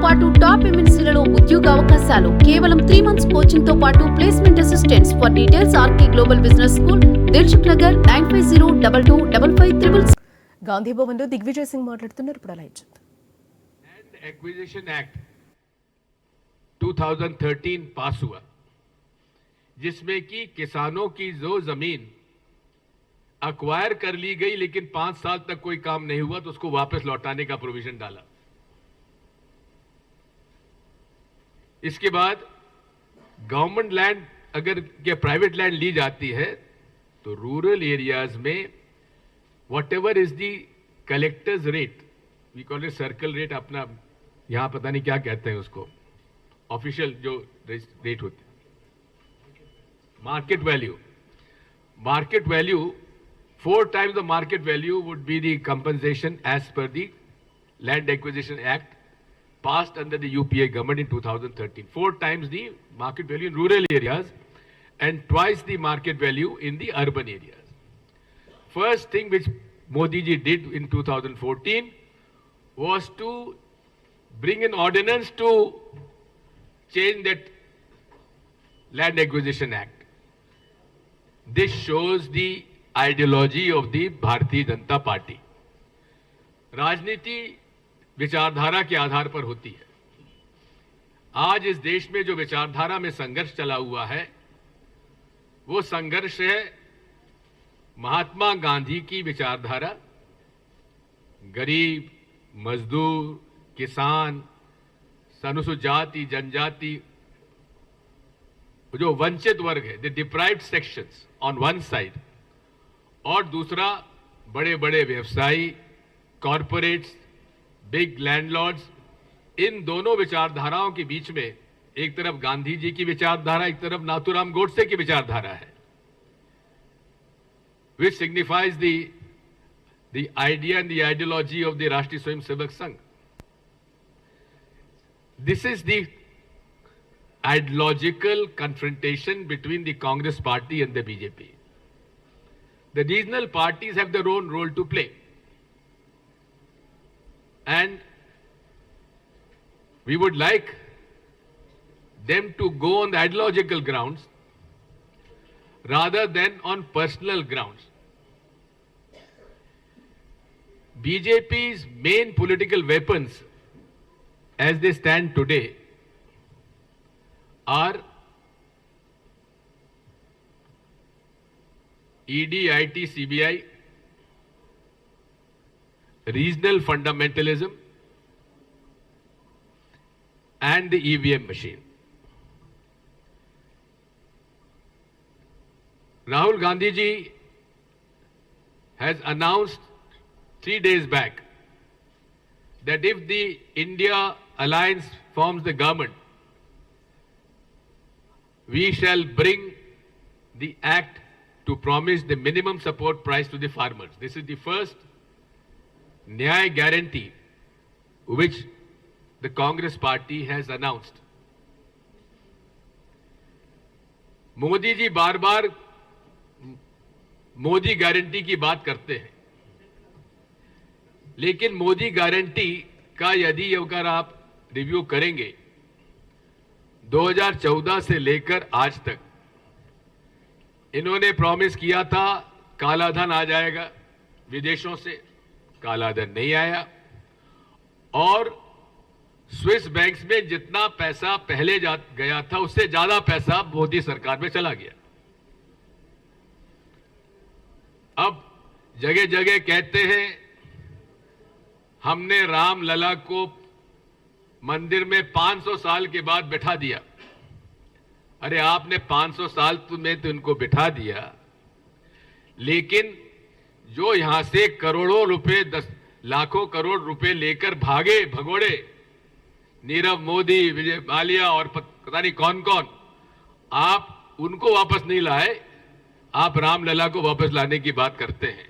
పాటు టాప్ ఎంఎన్సీలలో ఉద్యోగ అవకాశాలు కేవలం 3 months కోచింగ్ తో పాటు placement assistance. For details RK global business school, Dilsukhnagar 9502255566. Gandhi Bhavan లో దిగ్విజయ్ సింగ్ మాట్లాడుతున్నారు. ఇప్పుడు అలా ఇచ్చింది. लैंड एक्विजिशन एक्ट 2013 पास हुआ, जिसमें कि किसानों की जो जमीन अक्वायर कर ली गई लेकिन 5 साल तक कोई काम नहीं हुआ तो उसको वापस लौटाने का प्रोविजन डाला। इसके बाद गवर्नमेंट लैंड अगर के प्राइवेट लैंड ली जाती है तो रूरल एरियाज में whatever is the collectors rate, we call it circle rate, अपना यहां पता नहीं क्या कहते हैं उसको, ऑफिशियल जो रेट होते हैं, market value 4 times the market value would be the compensation as per the Land Acquisition Act passed under the UPA government in 2013. 4 times the market value in rural areas and twice the market value in the urban areas. First thing which Modi ji did in 2014 was to bring an ordinance to change that Land Acquisition Act. This shows the ideology of the Bharatiya Janata party. राजनीति विचारधारा के आधार पर होती है। आज इस देश में जो विचारधारा में संघर्ष चला हुआ है वो संघर्ष है महात्मा गांधी की विचारधारा, गरीब, मजदूर, किसान, अनुसूचित जाति, जनजाति, जो वंचित वर्ग है, the deprived sections on one side, और दूसरा बड़े बड़े व्यवसायी, कॉरपोरेट्स, बिग लैंडलॉर्ड्स। इन दोनों विचारधाराओं के बीच में एक तरफ गांधी जी की विचारधारा, एक तरफ नाथूराम गोडसे की विचारधारा है, which signifies the idea and the ideology of the Rashtriya Swayamsevak Sangh. This is the ideological confrontation between the Congress party and the BJP. The regional parties have their own role to play, and we would like them to go on the ideological grounds rather than on personal grounds. BJP's main political weapons as they stand today are ED, IT, CBI, regional fundamentalism, and the EVM machine. Rahul Gandhi ji has announced 3 days back that if the India alliance forms the government, we shall bring the act to promise the minimum support price to the farmers. This is the first Nyay guarantee which the Congress party has announced. Modi ji बार बार Modi guarantee की बात करते हैं, लेकिन Modi guarantee का यदि अगर आप रिव्यू करेंगे 2014 से लेकर आज तक इन्होंने प्रॉमिस किया था कालाधन आ जाएगा विदेशों से, कालाधन नहीं आया, और स्विस बैंक्स में जितना पैसा पहले गया था उससे ज्यादा पैसा मोदी सरकार में चला गया। अब जगह जगह कहते हैं हमने राम लला को मंदिर में 500 साल के बाद बिठा दिया। अरे आपने 500 साल में तो इनको बिठा दिया, लेकिन जो यहां से करोड़ों रुपए, 10 लाखों करोड़ रुपए लेकर भागे भगोड़े, नीरव मोदी, विजय माल्या और पता नहीं कौन कौन, आप उनको वापस नहीं लाए, आप रामलला को वापस लाने की बात करते हैं।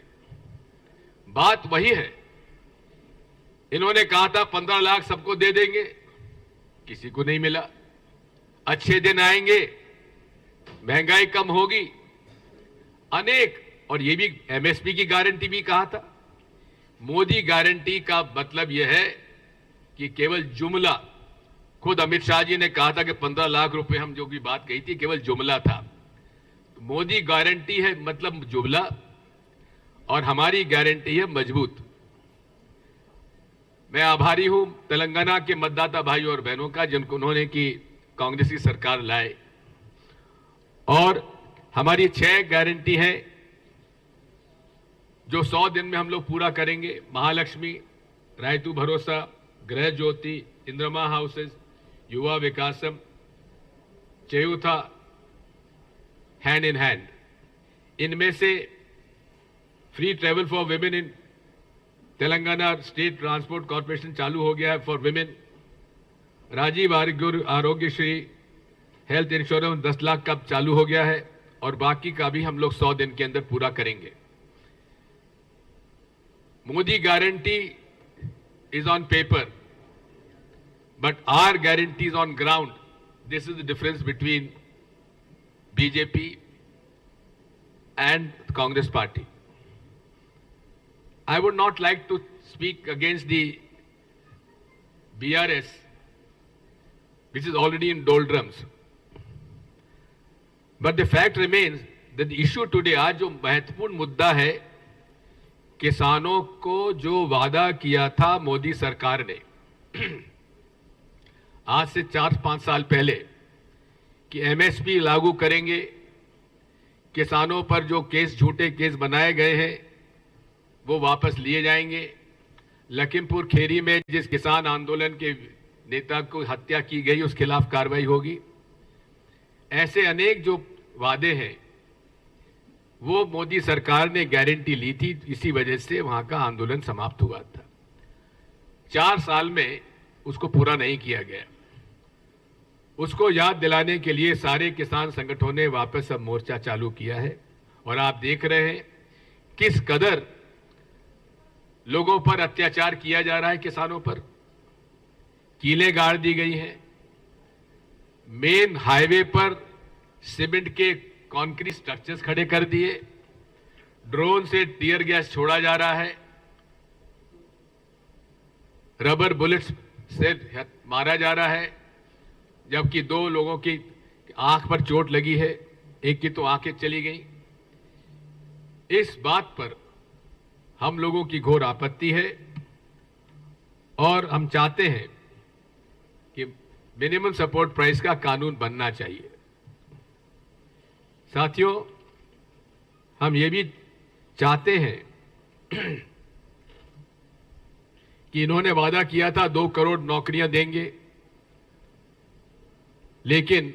बात वही है। इन्होंने कहा था 15 लाख सबको दे देंगे, किसी को नहीं मिला। अच्छे दिन आएंगे, महंगाई कम होगी, अनेक, और ये भी एमएसपी की गारंटी भी कहा था। मोदी गारंटी का मतलब यह है कि केवल जुमला, खुद अमित शाह जी ने कहा था कि 15 लाख रुपए हम जो भी बात कही थी केवल जुमला था। तो मोदी गारंटी है मतलब जुमला, और हमारी गारंटी है मजबूत। मैं आभारी हूं तेलंगाना के मतदाता भाई और बहनों का जिनको उन्होंने की कांग्रेस की सरकार लाए, और हमारी 6 गारंटी है जो 100 दिन में हम लोग पूरा करेंगे। महालक्ष्मी, रायतू भरोसा, गृह ज्योति, इंद्रमा हाउसेस, युवा विकासम, चयूथा, हैंड इन हैंड। इनमें से free travel for women in Telangana state transport corporation चालू हो गया है for women. Rajiv Aarogyasri health insurance 10 lakh का चालू हो गया है, और बाकी का भी हम लोग 100 दिन के अंदर पूरा करेंगे। Modi guarantee is on paper, but our guarantee is on ground. This is the difference between BJP and the Congress party. I would not like to speak against the BRS, which is already in doldrums. But the fact remains that the issue today, आज जो महत्वपूर्ण मुद्दा है, किसानों को जो वादा किया था मोदी सरकार ने आज से 4-5 साल पहले कि एमएसपी लागू करेंगे, किसानों पर जो केस झूठे केस बनाए गए हैं वो वापस लिए जाएंगे, लखीमपुर खीरी में जिस किसान आंदोलन के नेता को हत्या की गई उसके खिलाफ कार्रवाई होगी, ऐसे अनेक जो वादे हैं वो मोदी सरकार ने गारंटी ली थी, इसी वजह से वहां का आंदोलन समाप्त हुआ था। 4 साल में उसको पूरा नहीं किया गया। उसको याद दिलाने के लिए सारे किसान संगठनों ने वापस अब मोर्चा चालू किया है, और आप देख रहे हैं किस कदर लोगों पर अत्याचार किया जा रहा है। किसानों पर कीलें गाड़ दी गई हैं, मेन हाईवे पर सीमेंट के कंक्रीट स्ट्रक्चर्स खड़े कर दिए, ड्रोन से टीयर गैस छोड़ा जा रहा है, रबर बुलेट्स से मारा जा रहा है, जबकि 2 लोगों की आंख पर चोट लगी है, एक की तो आंखें चली गई। इस बात पर हम लोगों की घोर आपत्ति है, और हम चाहते हैं कि मिनिमम सपोर्ट प्राइस का कानून बनना चाहिए। साथियों, हम ये भी चाहते हैं कि इन्होंने वादा किया था 2 करोड़ नौकरियां देंगे, लेकिन